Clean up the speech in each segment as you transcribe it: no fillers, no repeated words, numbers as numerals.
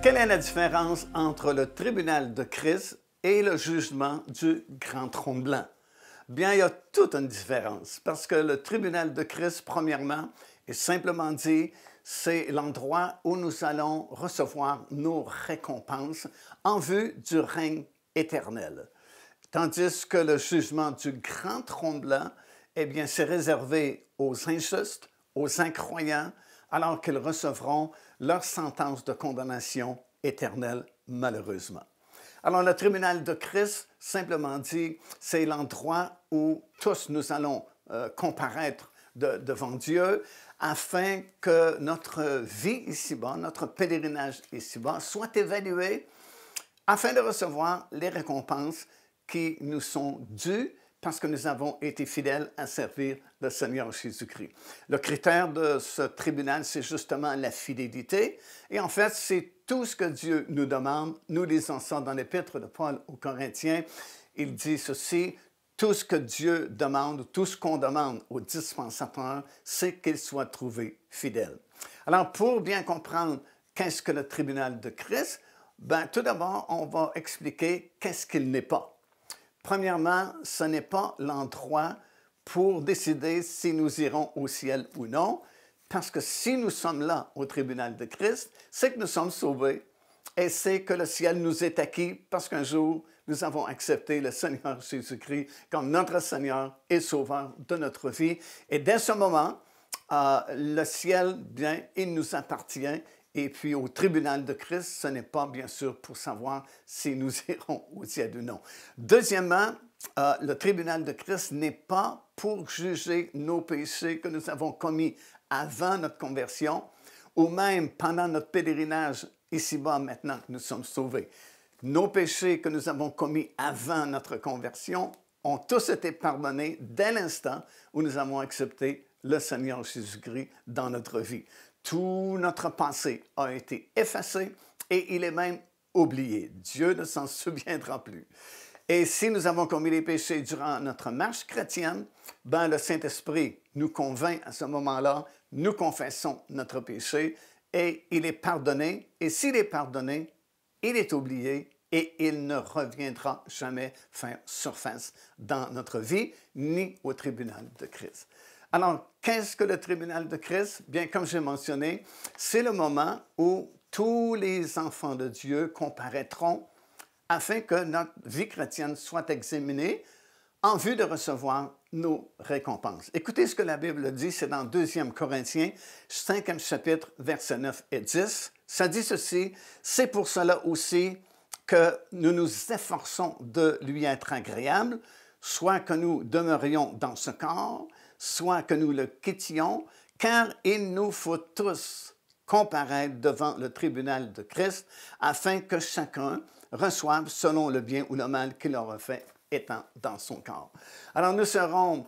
Quelle est la différence entre le tribunal de Christ et le jugement du grand trône blanc? Bien, il y a toute une différence parce que le tribunal de Christ, premièrement, est simplement dit, c'est l'endroit où nous allons recevoir nos récompenses en vue du règne éternel. Tandis que le jugement du grand trône blanc, eh bien, c'est réservé aux injustes, aux incroyants, alors qu'ils recevront leur sentence de condamnation éternelle, malheureusement. Alors, le tribunal de Christ, simplement dit, c'est l'endroit où tous nous allons comparaître devant Dieu afin que notre vie ici-bas, notre pèlerinage ici-bas, soit évalué afin de recevoir les récompenses qui nous sont dues parce que nous avons été fidèles à servir le Seigneur Jésus-Christ. Le critère de ce tribunal, c'est justement la fidélité. Et en fait, c'est tout ce que Dieu nous demande. Nous lisons ça dans l'Épître de Paul aux Corinthiens. Il dit ceci, tout ce que Dieu demande, tout ce qu'on demande aux dispensateurs, c'est qu'ils soient trouvés fidèles. Alors, pour bien comprendre qu'est-ce que le tribunal de Christ, bien, tout d'abord, on va expliquer qu'est-ce qu'il n'est pas. Premièrement, ce n'est pas l'endroit pour décider si nous irons au ciel ou non, parce que si nous sommes là au tribunal de Christ, c'est que nous sommes sauvés et c'est que le ciel nous est acquis parce qu'un jour, nous avons accepté le Seigneur Jésus-Christ comme notre Seigneur et Sauveur de notre vie. Et dès ce moment, le ciel, bien, il nous appartient. Et puis, au tribunal de Christ, ce n'est pas, bien sûr, pour savoir si nous irons au ciel ou non. Deuxièmement, le tribunal de Christ n'est pas pour juger nos péchés que nous avons commis avant notre conversion ou même pendant notre pèlerinage ici-bas, maintenant que nous sommes sauvés. Nos péchés que nous avons commis avant notre conversion ont tous été pardonnés dès l'instant où nous avons accepté le Seigneur Jésus-Christ dans notre vie. Tout notre passé a été effacé et il est même oublié. Dieu ne s'en souviendra plus. Et si nous avons commis des péchés durant notre marche chrétienne, ben le Saint-Esprit nous convainc à ce moment-là, nous confessons notre péché et il est pardonné. Et s'il est pardonné, il est oublié et il ne reviendra jamais faire surface dans notre vie ni au tribunal de Christ. Alors, qu'est-ce que le tribunal de Christ? Bien, comme j'ai mentionné, c'est le moment où tous les enfants de Dieu comparaîtront afin que notre vie chrétienne soit examinée en vue de recevoir nos récompenses. Écoutez ce que la Bible dit, c'est dans 2 Corinthiens, 5e chapitre, versets 9 et 10. Ça dit ceci, « C'est pour cela aussi que nous nous efforçons de lui être agréables, soit que nous demeurions dans ce corps, soit que nous le quittions, car il nous faut tous comparaître devant le tribunal de Christ, afin que chacun reçoive selon le bien ou le mal qu'il aura fait étant dans son corps. » Alors nous serons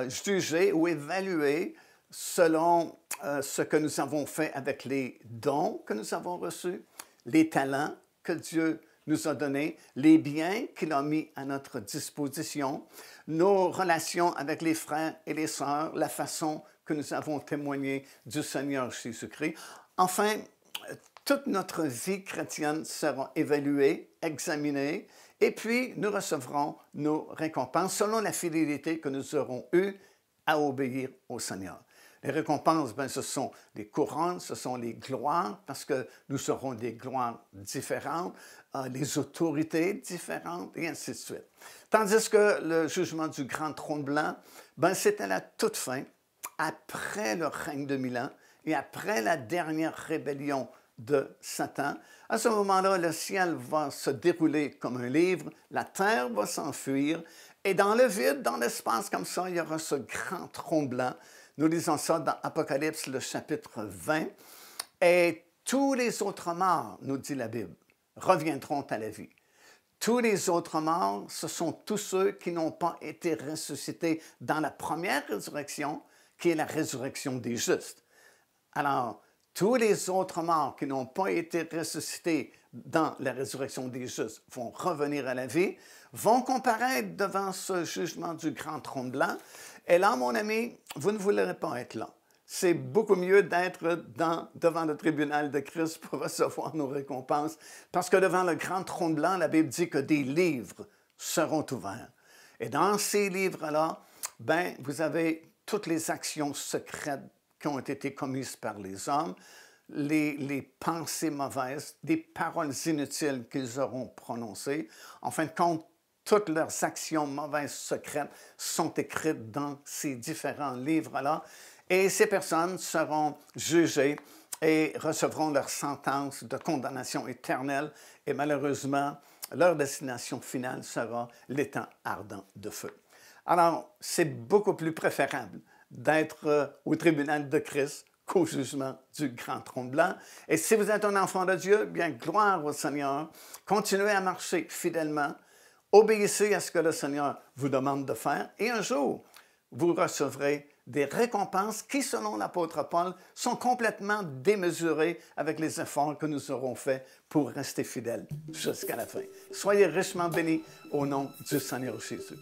jugés ou évalués selon ce que nous avons fait avec les dons que nous avons reçus, les talents que Dieu nous a donnés, les biens qu'il a mis à notre disposition, nos relations avec les frères et les sœurs, la façon que nous avons témoigné du Seigneur Jésus-Christ. Enfin, toute notre vie chrétienne sera évaluée, examinée, et puis nous recevrons nos récompenses selon la fidélité que nous aurons eue à obéir au Seigneur. Les récompenses, bien, ce sont des couronnes, ce sont les gloires, parce que nous aurons des gloires différentes, les autorités différentes, et ainsi de suite. Tandis que le jugement du grand trône blanc, ben, c'est à la toute fin, après le règne de 1000 ans et après la dernière rébellion de Satan. À ce moment-là, le ciel va se dérouler comme un livre, la terre va s'enfuir, et dans le vide, dans l'espace comme ça, il y aura ce grand trône blanc. Nous lisons ça dans Apocalypse, le chapitre 20. Et tous les autres morts, nous dit la Bible, reviendront à la vie. Tous les autres morts, ce sont tous ceux qui n'ont pas été ressuscités dans la première résurrection, qui est la résurrection des justes. Alors, tous les autres morts qui n'ont pas été ressuscités dans la résurrection des justes vont revenir à la vie, vont comparaître devant ce jugement du grand trône blanc. Et là, mon ami, vous ne voudrez pas être là. c'est beaucoup mieux d'être devant le tribunal de Christ pour recevoir nos récompenses, parce que devant le grand trône blanc, la Bible dit que des livres seront ouverts. Et dans ces livres-là, ben, vous avez toutes les actions secrètes qui ont été commises par les hommes, les pensées mauvaises, des paroles inutiles qu'ils auront prononcées. En fin de compte, toutes leurs actions mauvaises secrètes sont écrites dans ces différents livres-là. Et ces personnes seront jugées et recevront leur sentence de condamnation éternelle. Et malheureusement, leur destination finale sera l'étang ardent de feu. Alors, c'est beaucoup plus préférable d'être au tribunal de Christ qu'au jugement du grand trône blanc. Et si vous êtes un enfant de Dieu, bien, gloire au Seigneur. Continuez à marcher fidèlement. Obéissez à ce que le Seigneur vous demande de faire. Et un jour, vous recevrez des récompenses qui, selon l'apôtre Paul, sont complètement démesurées avec les efforts que nous aurons faits pour rester fidèles jusqu'à la fin. Soyez richement bénis au nom du Seigneur Jésus.